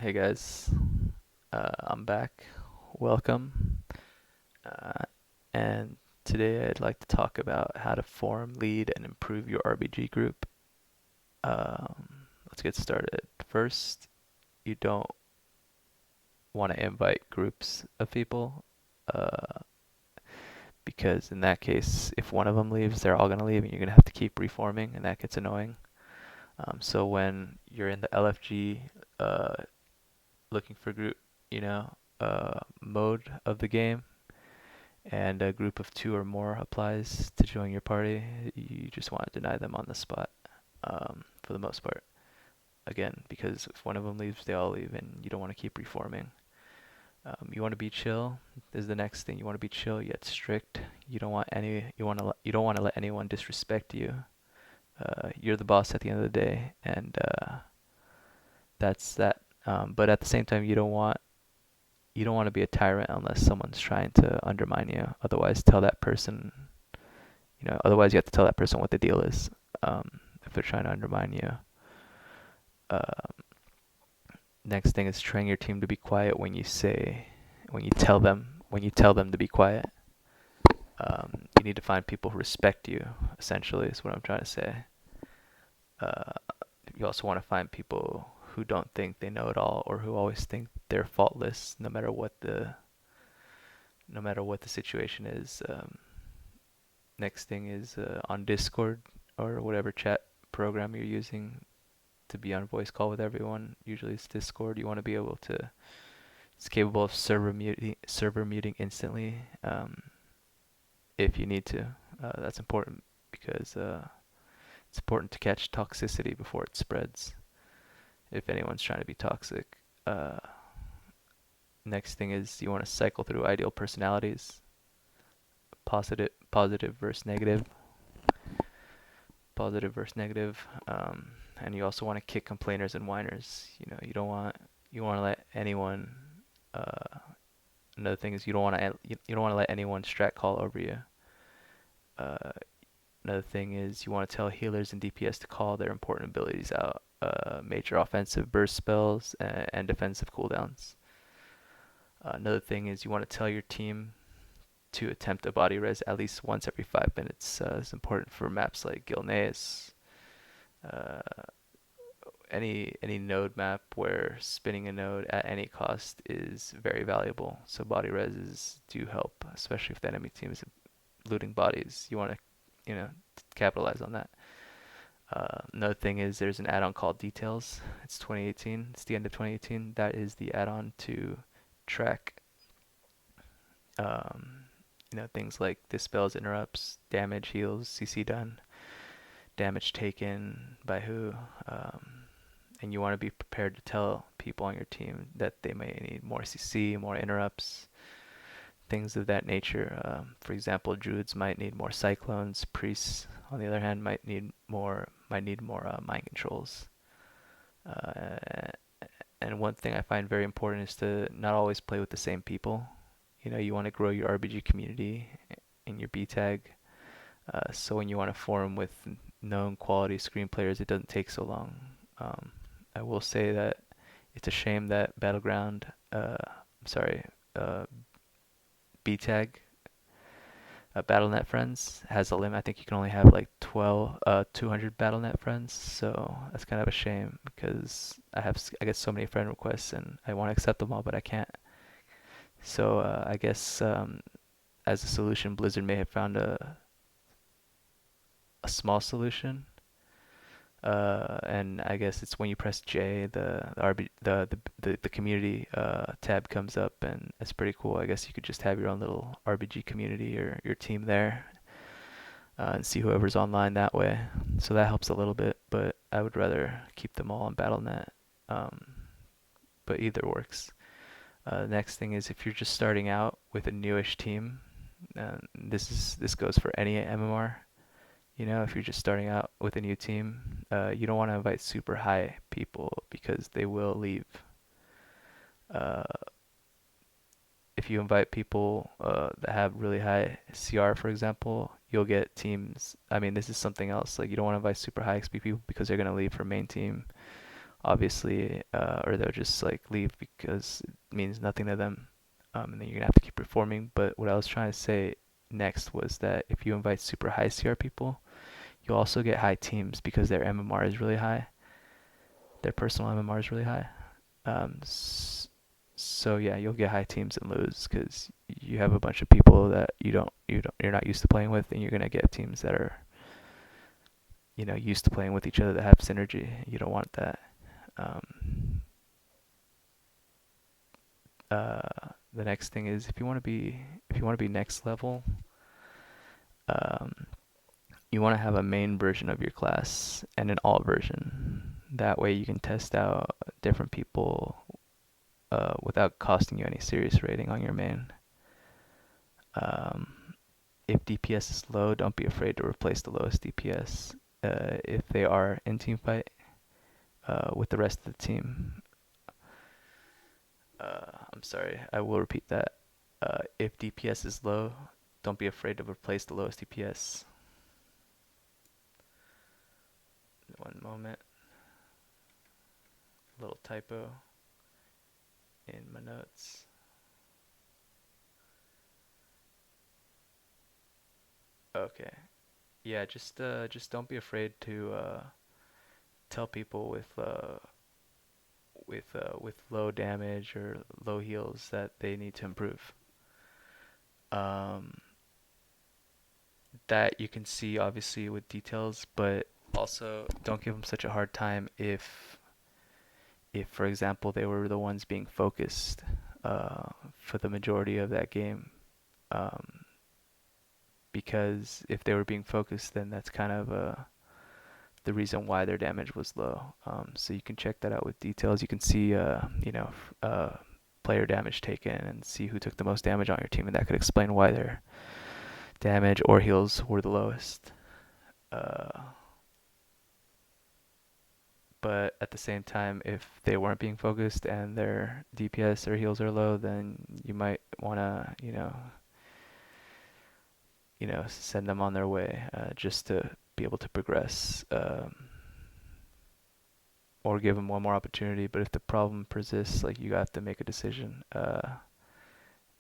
Hey guys, I'm back. Welcome. Uh, and today I'd like to talk about how to form, lead, and improve your RBG group. Let's get started. First, you don't want to invite groups of people uh, because in that case, if one of them leaves, they're all going to leave and you're going to have to keep reforming, and that gets annoying. So when you're in the LFG uh, looking for group, mode of the game, and a group of two or more applies to join your party, you just want to deny them on the spot, for the most part. Again, because if one of them leaves, they all leave, and you don't want to keep reforming. You want to be chill. Is the next thing. You want to be chill yet strict. You don't want any. You don't want to let anyone disrespect you. You're the boss at the end of the day, and that's that. But at the same time, you don't want to be a tyrant unless someone's trying to undermine you. Otherwise you have to tell that person what the deal is. If they're trying to undermine you. Uh, Next thing is train your team to be quiet when you tell them to be quiet. You need to find people who respect you. Essentially, is what I'm trying to say. Uh, you also want to find people who don't think they know it all or who always think they're faultless, no matter what the situation is. Next thing is on Discord or whatever chat program you're using to be on voice call with everyone. Usually it's Discord. You want to be able to. It's capable of server muting instantly, if you need to. That's important because it's important to catch toxicity before it spreads. If anyone's trying to be toxic. Uh, Next thing is you want to cycle through ideal personalities. Positive versus negative. Positive versus negative. And you also want to kick complainers and whiners. You want to let anyone. Uh, Another thing is you don't want to let anyone strat call over you. Uh, Another thing is you want to tell healers and DPS to call their important abilities out. Major offensive burst spells and defensive cooldowns. Another thing is you want to tell your team to attempt a body res at least once every 5 minutes. It's important for maps like Gilneas, uh, any node map where spinning a node at any cost is very valuable. So body reses do help, especially if the enemy team is looting bodies. You want to, capitalize on that. Another thing is there's an add-on called Details. It's 2018. It's the end of 2018. That is the add-on to track, um, things like dispels, interrupts, damage, heals, CC done, damage taken by who. And you want to be prepared to tell people on your team that they may need more CC, more interrupts, things of that nature. For example, druids might need more cyclones. Priests, on the other hand, might need more mind controls. Uh, and one thing I find very important is to not always play with the same people. You want to grow your RBG community in your B tag. So when you want to form with known quality screen players, it doesn't take so long. I will say that it's a shame that Battleground, sorry, uh, B tag, BattleNet friends has a limit. I think you can only have like 200 BattleNet friends. So that's kind of a shame because I get so many friend requests and I want to accept them all, but I can't. So I guess as a solution, Blizzard may have found a small solution. And I guess it's when you press J, the community tab comes up, and it's pretty cool. I guess you could just have your own little RBG community or your team there, and see whoever's online that way. So that helps a little bit, but I would rather keep them all on BattleNet. Um, but either works. Next thing is if you're just starting out with a newish team, this goes for any MMR. If you're just starting out with a new team, you don't want to invite super high people because they will leave. Uh, if you invite people that have really high CR, for example, you'll get teams. I mean, this is something else. Like you don't want to invite super high XP people because they're gonna leave for main team, obviously, or they'll just like leave because it means nothing to them. And then you're gonna have to keep performing. But what I was trying to say next was that if you invite super high CR people, you'll also get high teams because their MMR is really high. Their personal MMR is really high. Um, so yeah, you'll get high teams and lose because you have a bunch of people that you're not used to playing with, and you're gonna get teams that are used to playing with each other that have synergy. You don't want that. Um, the next thing is if you want to be next level, um, you want to have a main version of your class and an alt version. That way you can test out different people without costing you any serious rating on your main. Um, if DPS is low, don't be afraid to replace the lowest DPS if they are in team fight with the rest of the team. I'm sorry, I will repeat that. If DPS is low, don't be afraid to replace the lowest DPS. One moment. A little typo in my notes. Okay. Yeah, just don't be afraid to tell people with low damage or low heals that they need to improve. Um, that you can see obviously with details, but also don't give them such a hard time if for example they were the ones being focused for the majority of that game. Um, because if they were being focused, then that's kind of the reason why their damage was low. So you can check that out with details. You can see, player damage taken and see who took the most damage on your team, and that could explain why their damage or heals were the lowest. Uh, but at the same time, if they weren't being focused and their DPS or heals are low, then you might want to, send them on their way just to be able to progress. Or give them one more opportunity. But if the problem persists, like you have to make a decision.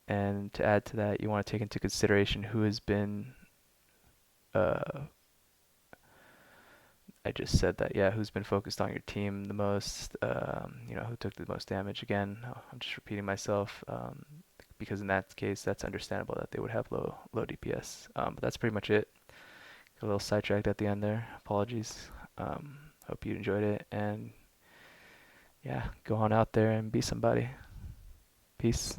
And to add to that, you want to take into consideration who has been. I just said that, yeah, who's been focused on your team the most. Who took the most damage. Again, I'm just repeating myself. Because in that case, that's understandable that they would have low DPS. But that's pretty much it. Got a little sidetracked at the end there. Apologies. Hope you enjoyed it, and yeah, go on out there and be somebody. Peace.